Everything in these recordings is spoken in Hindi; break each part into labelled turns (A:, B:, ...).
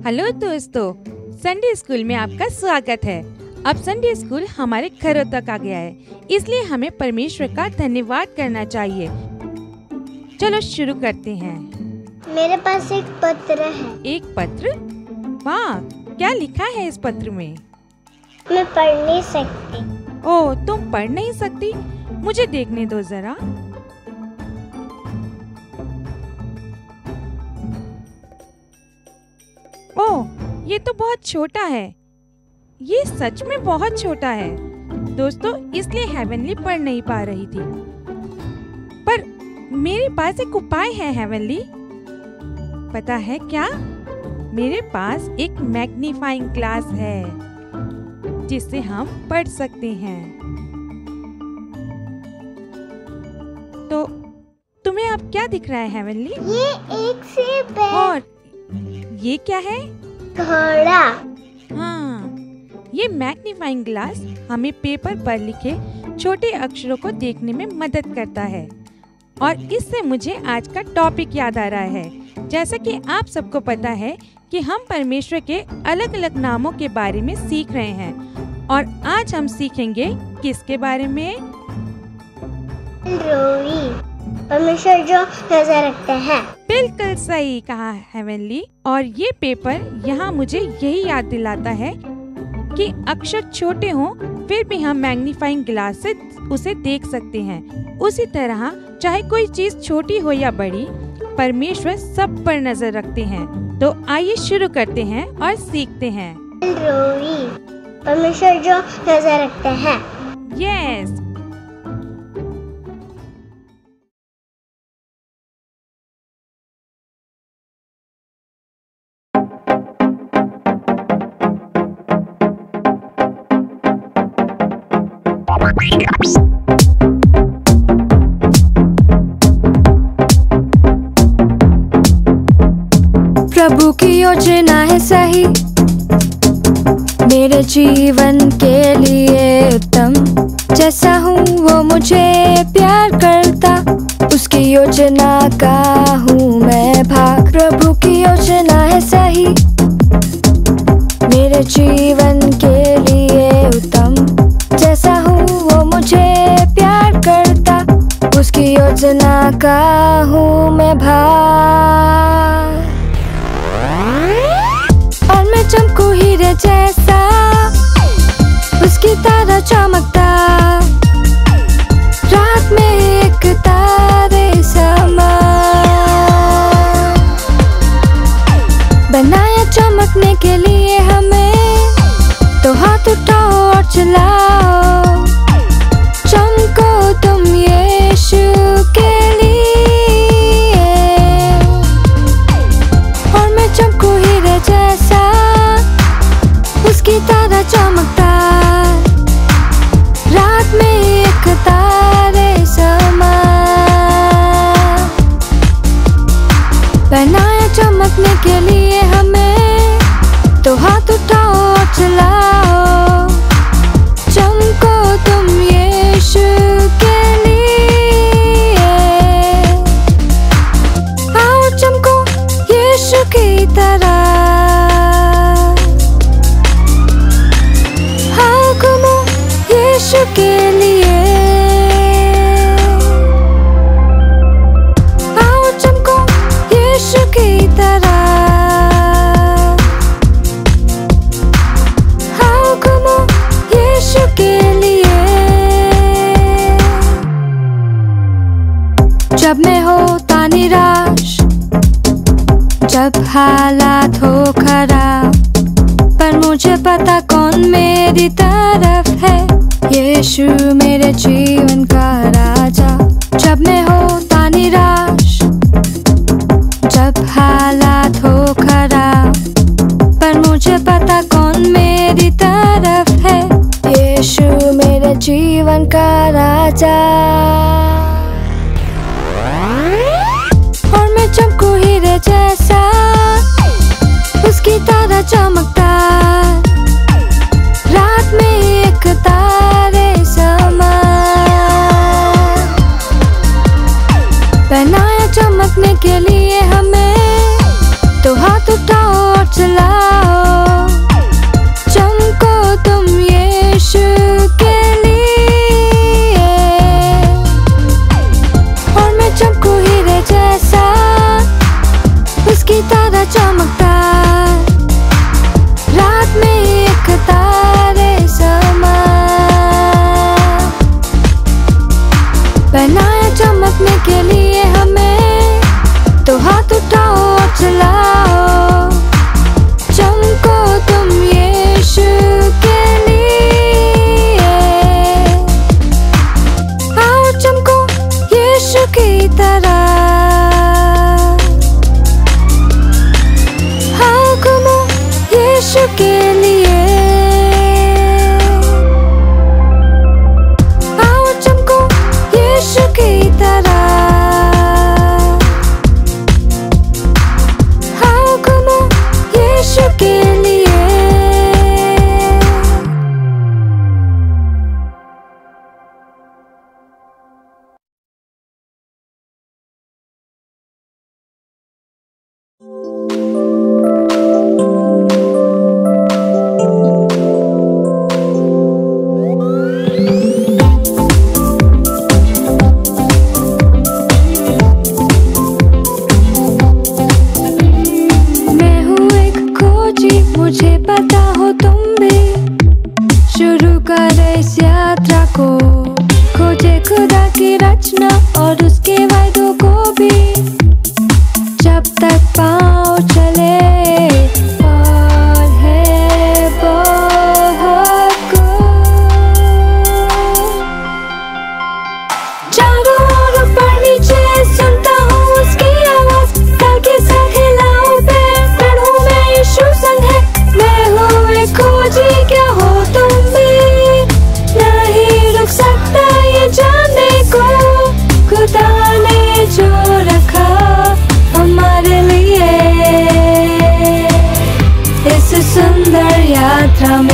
A: हेलो दोस्तों, संडे स्कूल में आपका स्वागत है। अब संडे स्कूल हमारे घरों तक आ गया है, इसलिए हमें परमेश्वर का धन्यवाद करना चाहिए। चलो शुरू करते हैं।
B: मेरे पास एक पत्र है।
A: एक पत्र? वाह, क्या लिखा है इस पत्र में?
B: मैं पढ़ नहीं सकती।
A: ओह, तुम पढ़ नहीं सकती? मुझे देखने दो जरा। ओह, ये तो बहुत छोटा है। ये सच में बहुत छोटा है दोस्तों, इसलिए हेवनली पढ़ नहीं पा रही थी। पर मेरे पास एक उपाय है हेवनली। पता है क्या? मेरे पास एक मैग्नीफाइंग ग्लास है जिससे हम पढ़ सकते हैं। तो तुम्हें अब क्या दिख रहा है हेवनली?
B: ये एक सेब है।
A: और ये क्या है?
B: घोड़ा।
A: हाँ, ये मैग्नीफाइंग ग्लास हमें पेपर पर लिखे छोटे अक्षरों को देखने में मदद करता है। और इससे मुझे आज का टॉपिक याद आ रहा है। जैसा कि आप सबको पता है कि हम परमेश्वर के अलग अलग नामों के बारे में सीख रहे हैं। और आज हम सीखेंगे किसके बारे में?
B: रोई, परमेश्वर जो नजर रखते हैं।
A: बिल्कुल सही कहा हेवनली। और ये पेपर यहाँ मुझे यही याद दिलाता है कि अक्षर छोटे हों फिर भी हम मैग्नीफाइंग ग्लास से उसे देख सकते हैं। उसी तरह चाहे कोई चीज छोटी हो या बड़ी, परमेश्वर सब पर नजर रखते हैं। तो आइए शुरू करते हैं और सीखते हैं।
B: रोई, परमेश्वर जो नजर रखते हैं।
A: यस।
C: प्रभु की योजना है सही, मेरे जीवन के लिए उत्तम। जैसा हूँ वो मुझे प्यार करता, उसकी योजना का हूँ मैं भाग। प्रभु की योजना है सही, मेरे जीवन के लिए उत्तम। जैसा हूँ वो मुझे प्यार करता, उसकी योजना का हूँ मैं भाग। और मैं चमकू हीरे जैसा, उसकी तरह चमकता, रात में एक तारे समा। बनाया चमकने के लिए हमें, तो हाथ उठाओ और चलाओ। चमको तुम यीशु के लिए। और मैं चमकू हीरे जैसा, उसकी तरह चमकता, रात में एक तारे समा। बनाया चमकने के लिए हमें, तो हाथ उठाओ और चलाओ। चमको तुम यीशु के लिए। आओ चमको यीशु की तरह। आओ घूमो यीशु के लिए। आओ चमको यीशु की तरह। आओ घूमो यीशु के लिए। जब मैं होता निराश, जब हालात हो खराब, पर मुझे पता कौन मेरी तरफ है। यीशु मेरे जीवन का राजा। जब मैं होता निराश, जब हालात हो खराब, पर मुझे पता कौन मेरी तरफ है। यीशु मेरे जीवन का राजा। और मैं चमकू हीरे जैसा, उसकी तरह चमकता, रात में एक तारे समा। मुझे पता हो तुम भी शुरू करे इस यात्रा को, खोजे खुदा की रचना और उसके वायदों को भी, जब तक पाँव चले और है बहुत कुछ। चारों ओर ऊपर नीचे सुनता हूँ उसकी आवाज, ताकि साथ हिलाऊं पैर, पढ़ूं मैं यीशु संग है। मैं हूँ एक खोजी, क्या हो तुम भी, नहीं रुक सकता ये जानने को, खुदा ने जो रखा हमारे लिए इस सुंदर यात्रा में।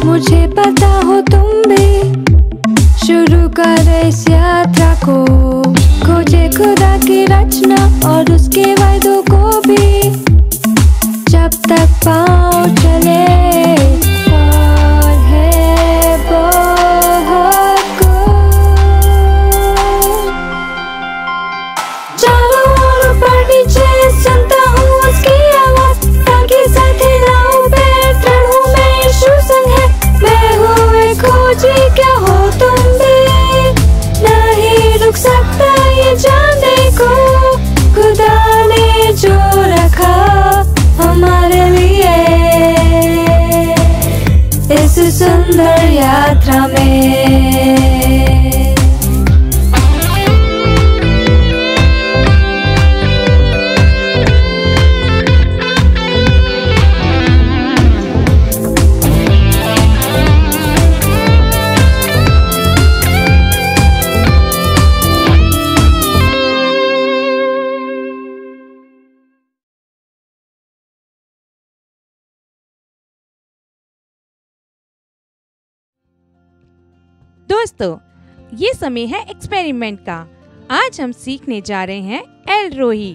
C: मुझे पता हो तुम भी शुरू करे इस यात्रा को, खोजे खुदा की रचना और उसके वायदों को भी, जब तक पाँव चले और है बहुत कुछ। चारों ओर ऊपर नीचे सुनता हूँ उसकी आवाज, ताकि साथ हिलाऊं पैर, पढ़ूं मैं यीशु संग है। मैं हूँ एक खोजी, क्या हो तुम भी, नहीं रुक सकता ये जानने को, खुदा ने जो रखा हमारे लिए इस सुंदर यात्रा में।
A: दोस्तों, ये समय है एक्सपेरिमेंट का। आज हम सीखने जा रहे हैं एल रोही,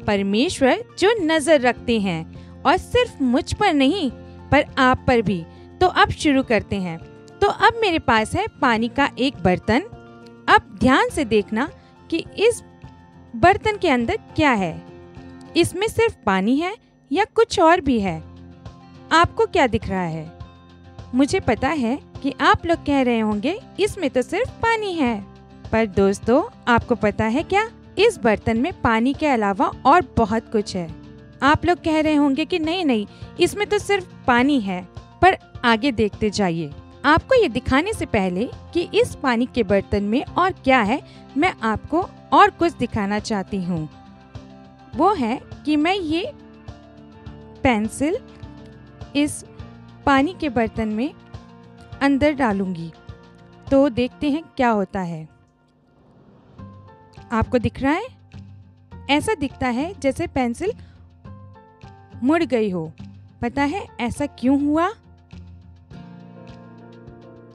A: परमेश्वर जो नजर रखते हैं, और सिर्फ मुझ पर नहीं पर आप पर भी। तो अब शुरू करते हैं। तो अब मेरे पास है पानी का एक बर्तन। अब ध्यान से देखना कि इस बर्तन के अंदर क्या है। इसमें सिर्फ पानी है या कुछ और भी है? आपको क्या दिख रहा है? मुझे पता है कि आप लोग कह रहे होंगे इसमें तो सिर्फ पानी है। पर दोस्तों, आपको पता है क्या, इस बर्तन में पानी के अलावा और बहुत कुछ है। आप लोग कह रहे होंगे कि नहीं नहीं, इसमें तो सिर्फ पानी है। पर आगे देखते जाइए। आपको ये दिखाने से पहले कि इस पानी के बर्तन में और क्या है, मैं आपको और कुछ दिखाना चाहती हूँ। वो है कि मैं ये पेंसिल इस पानी के बर्तन में अंदर डालूंगी, तो देखते हैं क्या होता है। आपको दिख रहा है? ऐसा दिखता है जैसे पेंसिल मुड़ गई हो। पता है ऐसा क्यों हुआ?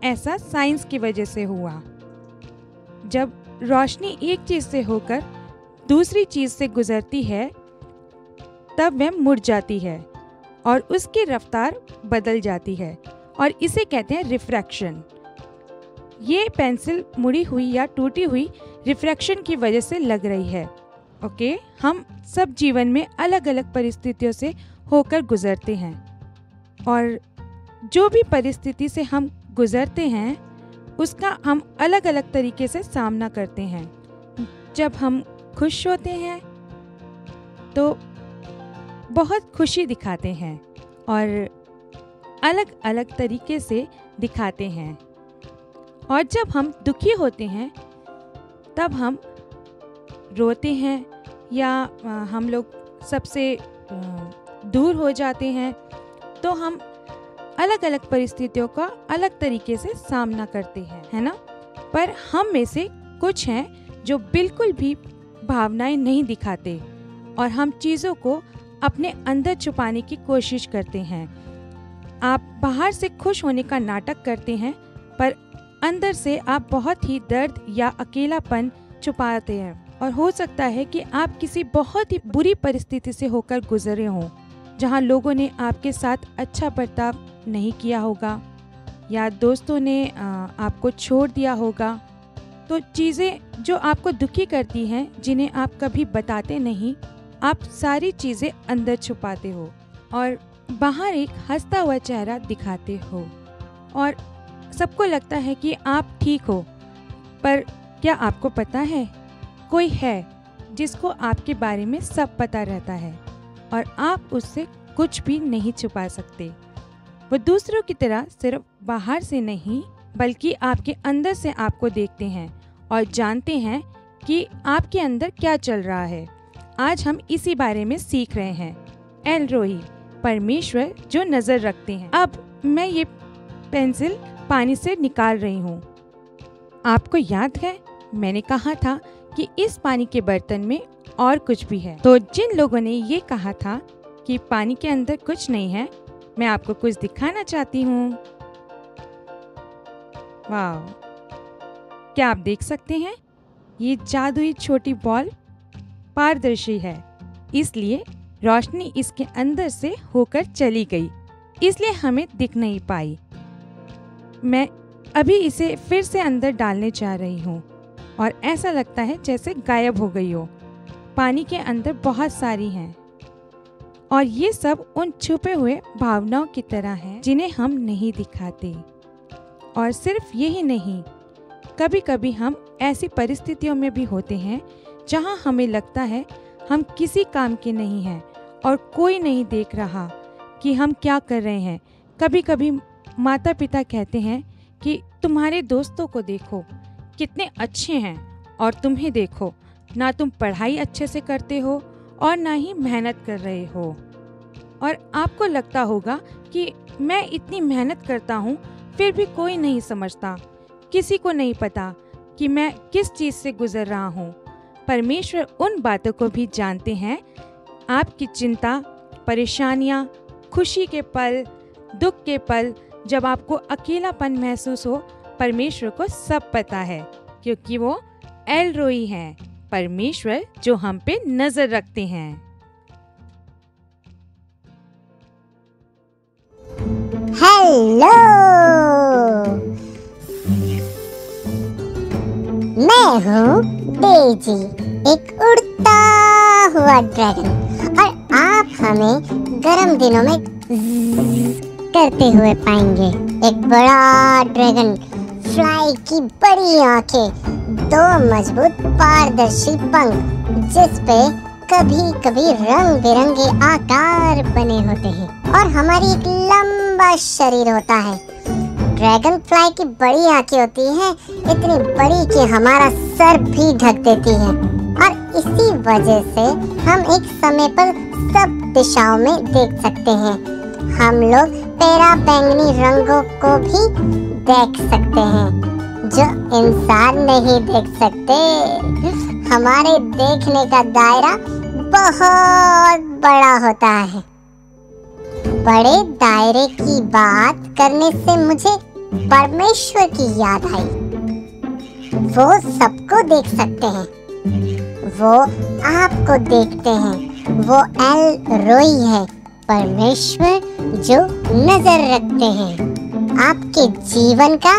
A: ऐसा साइंस की वजह से हुआ। जब रोशनी एक चीज से होकर दूसरी चीज से गुजरती है, तब वह मुड़ जाती है और उसकी रफ्तार बदल जाती है, और इसे कहते हैं रिफ्रैक्शन। ये पेंसिल मुड़ी हुई या टूटी हुई रिफ्रैक्शन की वजह से लग रही है। ओके, हम सब जीवन में अलग अलग परिस्थितियों से होकर गुजरते हैं, और जो भी परिस्थिति से हम गुजरते हैं उसका हम अलग अलग तरीके से सामना करते हैं। जब हम खुश होते हैं तो बहुत खुशी दिखाते हैं और अलग अलग तरीके से दिखाते हैं, और जब हम दुखी होते हैं तब हम रोते हैं या हम लोग सबसे दूर हो जाते हैं। तो हम अलग अलग परिस्थितियों का अलग तरीके से सामना करते हैं, है ना? पर हम में से कुछ हैं जो बिल्कुल भी भावनाएं नहीं दिखाते और हम चीज़ों को अपने अंदर छुपाने की कोशिश करते हैं। आप बाहर से खुश होने का नाटक करते हैं, पर अंदर से आप बहुत ही दर्द या अकेलापन छुपाते हैं। और हो सकता है कि आप किसी बहुत ही बुरी परिस्थिति से होकर गुजरे हों, जहां लोगों ने आपके साथ अच्छा बर्ताव नहीं किया होगा या दोस्तों ने आपको छोड़ दिया होगा। तो चीज़ें जो आपको दुखी करती हैं, जिन्हें आप कभी बताते नहीं, आप सारी चीज़ें अंदर छुपाते हो और बाहर एक हंसता हुआ चेहरा दिखाते हो और सबको लगता है कि आप ठीक हो। पर क्या आपको पता है, कोई है जिसको आपके बारे में सब पता रहता है और आप उससे कुछ भी नहीं छुपा सकते। वो दूसरों की तरह सिर्फ बाहर से नहीं, बल्कि आपके अंदर से आपको देखते हैं और जानते हैं कि आपके अंदर क्या चल रहा है। आज हम इसी बारे में सीख रहे हैं। एल रोही, परमेश्वर जो नजर रखते हैं। अब मैं ये पेंसिल पानी से निकाल रही हूँ। आपको याद है मैंने कहा था कि इस पानी के बर्तन में और कुछ भी है। तो जिन लोगों ने ये कहा था कि पानी के अंदर कुछ नहीं है, मैं आपको कुछ दिखाना चाहती हूँ। वाह, क्या आप देख सकते हैं? ये जादुई छोटी बॉल पारदर्शी है, इसलिए रोशनी इसके अंदर से होकर चली गई, इसलिए हमें दिख नहीं पाई। मैं अभी इसे फिर से अंदर डालने जा रही हूँ और ऐसा लगता है जैसे गायब हो गई हो। पानी के अंदर बहुत सारी हैं और ये सब उन छुपे हुए भावनाओं की तरह हैं जिन्हें हम नहीं दिखाते। और सिर्फ यही नहीं, कभी कभी हम ऐसी परिस्थितियों में भी होते हैं जहां हमें लगता है हम किसी काम के नहीं हैं और कोई नहीं देख रहा कि हम क्या कर रहे हैं। कभी कभी माता पिता कहते हैं कि तुम्हारे दोस्तों को देखो कितने अच्छे हैं और तुम्हें देखो, ना तुम पढ़ाई अच्छे से करते हो और ना ही मेहनत कर रहे हो। और आपको लगता होगा कि मैं इतनी मेहनत करता हूँ फिर भी कोई नहीं समझता, किसी को नहीं पता कि मैं किस चीज़ से गुजर रहा हूँ। परमेश्वर उन बातों को भी जानते हैं। आपकी चिंता, परेशानियाँ, खुशी के पल, दुख के पल, जब आपको अकेलापन महसूस हो, परमेश्वर को सब पता है, क्योंकि वो एल रोही हैं, परमेश्वर जो हम पे नजर रखते हैं।
D: हेलो, मैं हूँ डेजी, एक उड़ता हुआ ड्रैगन, और आप हमें गर्म दिनों में करते हुए पाएंगे। एक बड़ा ड्रैगन, फ्लाई की बड़ी आंखें, दो मजबूत पारदर्शी पंख जिस पे कभी कभी रंग बिरंगे आकार बने होते हैं, और हमारी एक लंबा शरीर होता है। ड्रैगन फ्लाई की बड़ी आंखें होती हैं, इतनी बड़ी कि हमारा सर भी ढक देती है, और इसी वजह से हम एक समय पर सब दिशाओं में देख सकते हैं। हम लोग पेरा बैंगनी रंगों को भी देख सकते हैं जो इंसान नहीं देख सकते। हमारे देखने का दायरा बहुत बड़ा होता है। बड़े दायरे की बात करने से मुझे परमेश्वर की याद आई। वो सबको देख सकते हैं, वो आपको देखते हैं। वो एल रोही है, परमेश्वर जो नजर रखते हैं। आपके जीवन का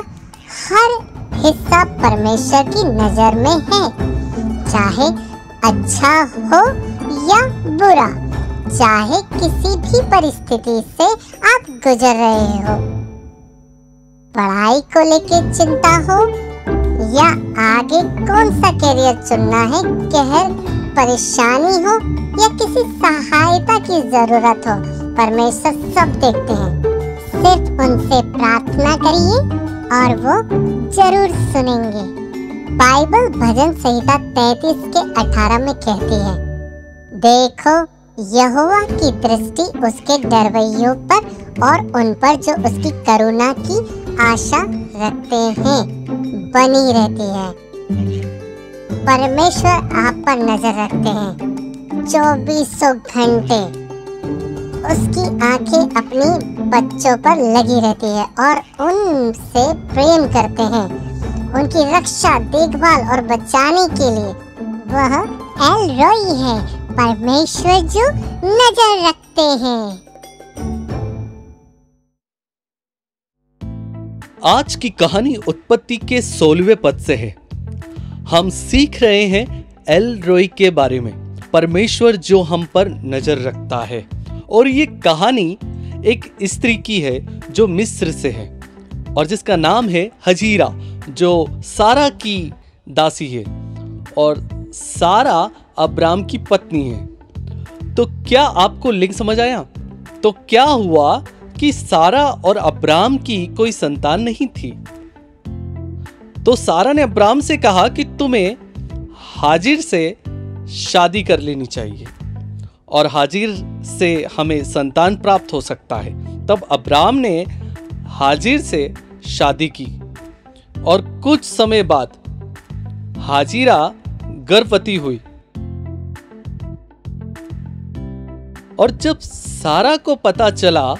D: हर हिस्सा परमेश्वर की नजर में है, चाहे अच्छा हो या बुरा, चाहे किसी भी परिस्थिति से आप गुजर रहे हो। पढ़ाई को लेके चिंता हो या आगे कौन सा करियर चुनना है, कहर परेशानी हो या किसी सहायता की जरूरत हो, परमेश्वर सब देखते हैं। सिर्फ उनसे प्रार्थना करिए और वो जरूर सुनेंगे। बाइबल भजन संहिता 33 के 18 में कहती है, देखो यहोवा की दृष्टि उसके डरवैयों पर और उन पर जो उसकी करुणा की आशा रखते हैं बनी रहती है। परमेश्वर आप पर नजर रखते हैं 24 घंटे। उसकी आंखें अपनी बच्चों पर लगी रहती है और उनसे प्रेम करते हैं। उनकी रक्षा, देखभाल और बचाने के लिए वह एल रोई है, परमेश्वर जो नजर रखते हैं।
E: आज की कहानी उत्पत्ति के 16वें पद से है। हम सीख रहे हैं एल रोई के बारे में, परमेश्वर जो हम पर नजर रखता है। और ये कहानी एक स्त्री की है जो मिस्र से है और जिसका नाम है हजीरा, जो सारा की दासी है और सारा अब्राम की पत्नी है। तो क्या आपको लिंक समझ आया? तो क्या हुआ कि सारा और अब्राम की कोई संतान नहीं थी, तो सारा ने अब्राम से कहा कि तुम्हें हाजिर से शादी कर लेनी चाहिए और हाजिर से हमें संतान प्राप्त हो सकता है। तब अब्राम ने हाजिर से शादी की और कुछ समय बाद हाजिरा गर्भवती हुई। और जब सारा को पता चला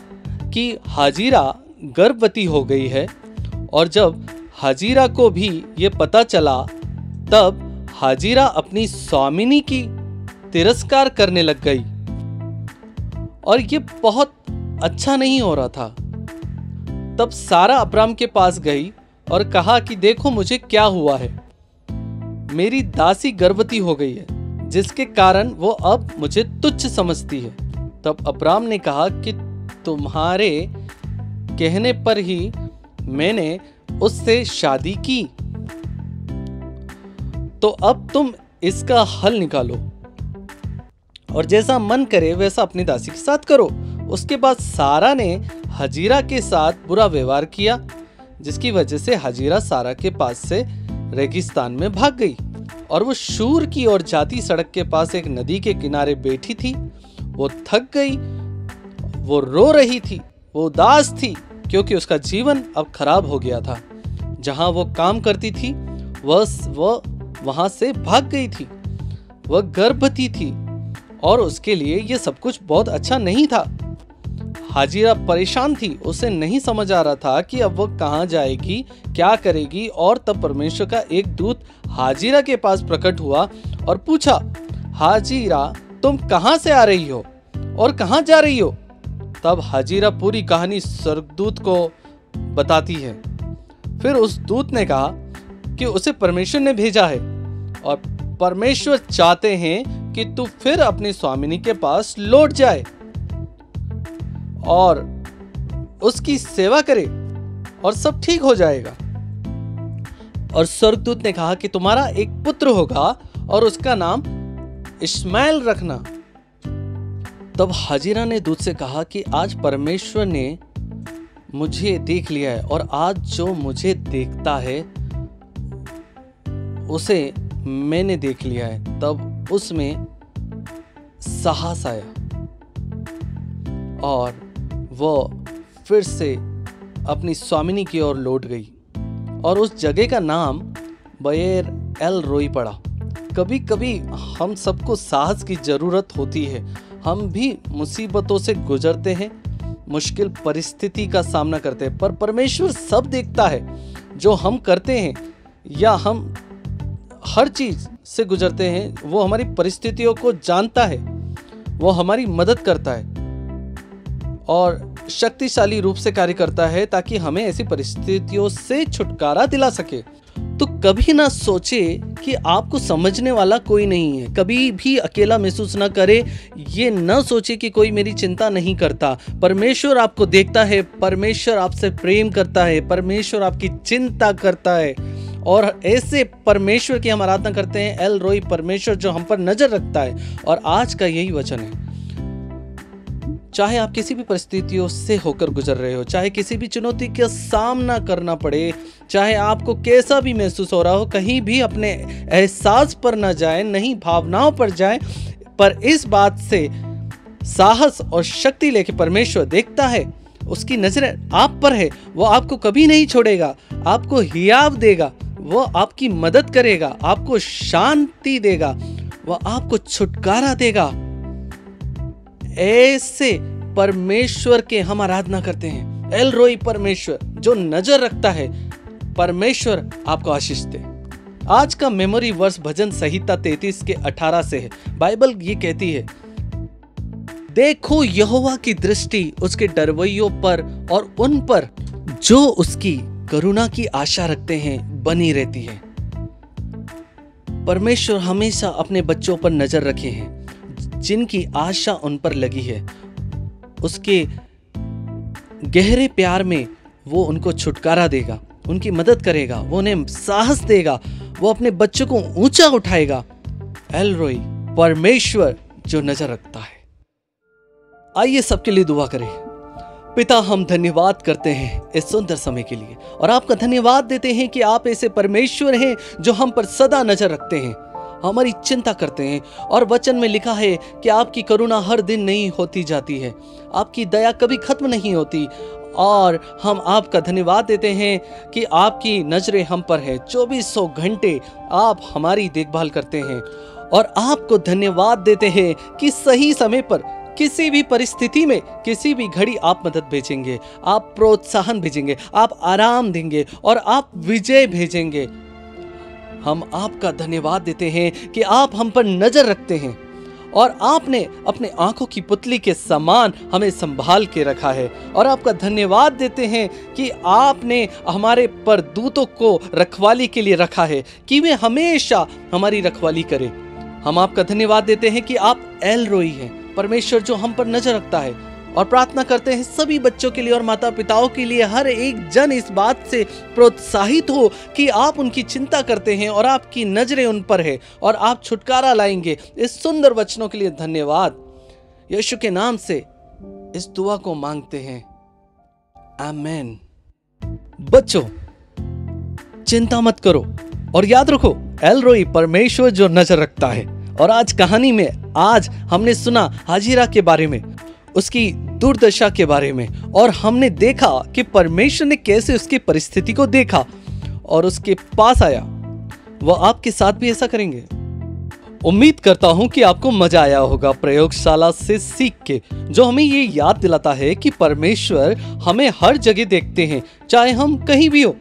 E: कि हाजिरा गर्भवती हो गई है और जब हाजिरा को भी ये पता चला, तब हाजिरा अपनी स्वामिनी की तिरस्कार करने लग गई और ये बहुत अच्छा नहीं हो रहा था। तब सारा अब्राम के पास गई और कहा कि देखो मुझे क्या हुआ है, मेरी दासी गर्भवती हो गई है, जिसके कारण वो अब मुझे तुच्छ समझती है। तब अब्राम ने कहा कि तुम्हारे कहने पर ही मैंने उससे शादी की, तो अब तुम इसका हल निकालो और जैसा मन करे वैसा अपनी दासी के साथ करो। उसके बाद सारा ने हजीरा के साथ बुरा व्यवहार किया, जिसकी वजह से हजीरा सारा के पास से रेगिस्तान में भाग गई और वो शूर की ओर जाती सड़क के पास एक नदी के किनारे बैठी थी। वो थक गई, वो रो रही थी, वो उदास थी क्योंकि उसका जीवन अब खराब हो गया था। जहां वो काम करती थी वह वहां से भाग गई थी। वह गर्भवती थी और उसके लिए यह सब कुछ बहुत अच्छा नहीं था। हाजिरा परेशान थी, उसे नहीं समझ आ रहा था कि अब वह कहां जाएगी, क्या करेगी। और तब परमेश्वर का एक दूत हाजिरा के पास प्रकट हुआ और पूछा, हाजिरा तुम कहां से आ रही हो और कहां जा रही हो? तब हाजिरा पूरी कहानी स्वर्गदूत को बताती है। फिर उस दूत ने कहा कि उसे परमेश्वर ने भेजा है और परमेश्वर चाहते हैं कि तू फिर अपनी स्वामिनी के पास लौट जाए और उसकी सेवा करे और सब ठीक हो जाएगा। और स्वर्गदूत ने कहा कि तुम्हारा एक पुत्र होगा और उसका नाम इश्माएल रखना। तब हाजिरा ने दूत से कहा कि आज परमेश्वर ने मुझे देख लिया है और आज जो मुझे देखता है उसे मैंने देख लिया है। तब उसमें साहस आया और वह फिर से अपनी स्वामिनी की ओर लौट गई और उस जगह का नाम बेएर एल रोई पड़ा। कभी कभी हम सबको साहस की जरूरत होती है। हम भी मुसीबतों से गुजरते हैं, मुश्किल परिस्थिति का सामना करते हैं, पर परमेश्वर सब देखता है जो हम करते हैं या हम हर चीज से गुजरते हैं। वो हमारी परिस्थितियों को जानता है, वो हमारी मदद करता है और शक्तिशाली रूप से कार्य करता है ताकि हमें ऐसी परिस्थितियों से छुटकारा दिला सके। तो कभी ना सोचे कि आपको समझने वाला कोई नहीं है, कभी भी अकेला महसूस ना करे, ये ना सोचे कि कोई मेरी चिंता नहीं करता। परमेश्वर आपको देखता है, परमेश्वर आपसे प्रेम करता है, परमेश्वर आपकी चिंता करता है और ऐसे परमेश्वर की हम आराधना करते हैं, एल रोई, परमेश्वर जो हम पर नजर रखता है। और आज का यही वचन है, चाहे आप किसी भी परिस्थितियों से होकर गुजर रहे हो, चाहे किसी भी चुनौती का सामना करना पड़े, चाहे आपको कैसा भी महसूस हो रहा हो, कहीं भी अपने एहसास पर ना जाए, नहीं भावनाओं पर जाए, पर इस बात से साहस और शक्ति लेके परमेश्वर देखता है, उसकी नजर आप पर है, वो आपको कभी नहीं छोड़ेगा, आपको हियाव देगा, वो आपकी मदद करेगा, आपको शांति देगा, वह आपको छुटकारा देगा। ऐसे परमेश्वर के हम आराधना करते हैं। एल रोई परमेश्वर जो नजर रखता है, परमेश्वर आपको आशीष दे। आज का मेमोरी वर्स भजन संहिता 33 के 18 से है। बाइबल ये कहती है, देखो यहोवा की दृष्टि उसके डरवैयों पर और उन पर जो उसकी करुणा की आशा रखते हैं बनी रहती है। परमेश्वर हमेशा अपने बच्चों पर नजर रखे हैं, जिनकी आशा उन पर लगी है। उसके गहरे प्यार में वो उनको छुटकारा देगा, उनकी मदद करेगा, वो उन्हें साहस देगा, वो अपने बच्चों को ऊंचा उठाएगा। एल रोई परमेश्वर जो नजर रखता है। आइए सबके लिए दुआ करें। पिता, हम धन्यवाद करते हैं इस सुंदर समय के लिए और आपका धन्यवाद देते हैं कि आप ऐसे परमेश्वर हैं जो हम पर सदा नजर रखते हैं, हमारी चिंता करते हैं। और वचन में लिखा है कि आपकी करुणा हर दिन नई होती जाती है, आपकी दया कभी खत्म नहीं होती। और हम आपका धन्यवाद देते हैं कि आपकी नजरें हम पर है, 2400 घंटे आप हमारी देखभाल करते हैं। और आपको धन्यवाद देते हैं कि सही समय पर किसी भी परिस्थिति में, किसी भी घड़ी आप मदद भेजेंगे, आप प्रोत्साहन भेजेंगे, आप आराम देंगे और आप विजय भेजेंगे। हम आपका धन्यवाद देते हैं कि आप हम पर नजर रखते हैं और आपने अपने आंखों की पुतली के समान हमें संभाल के रखा है। और आपका धन्यवाद देते हैं कि आपने हमारे पर दूतों को रखवाली के लिए रखा है कि वे हमेशा हमारी रखवाली करें। हम आपका धन्यवाद देते हैं कि आप एल रोई हैं, परमेश्वर जो हम पर नजर रखता है। और प्रार्थना करते हैं सभी बच्चों के लिए और माता पिताओं के लिए, हर एक जन इस बात से प्रोत्साहित हो कि आप उनकी चिंता करते हैं और आपकी नजरें उन पर है और आप छुटकारा लाएंगे। इस सुंदर वचनों के लिए धन्यवाद। यीशु के नाम से इस दुआ को मांगते हैं, आमीन। बच्चों, चिंता मत करो और याद रखो, एल रोई परमेश्वर जो नजर रखता है। और आज कहानी में आज हमने सुना हाजिरा के बारे में, उसकी दुर्दशा के बारे में, और हमने देखा कि परमेश्वर ने कैसे उसकी परिस्थिति को देखा और उसके पास आया। वह आपके साथ भी ऐसा करेंगे। उम्मीद करता हूं कि आपको मजा आया होगा प्रयोगशाला से सीख के, जो हमें ये याद दिलाता है कि परमेश्वर हमें हर जगह देखते हैं, चाहे हम कहीं भी हो।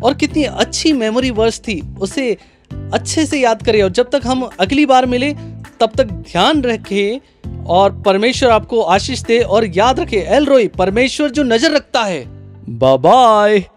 E: और कितनी अच्छी मेमोरी वर्स थी, उसे अच्छे से याद करें। और जब तक हम अगली बार मिले तब तक ध्यान रखें और परमेश्वर आपको आशीष दे। और याद रखें, एल रोई परमेश्वर जो नजर रखता है। Bye bye.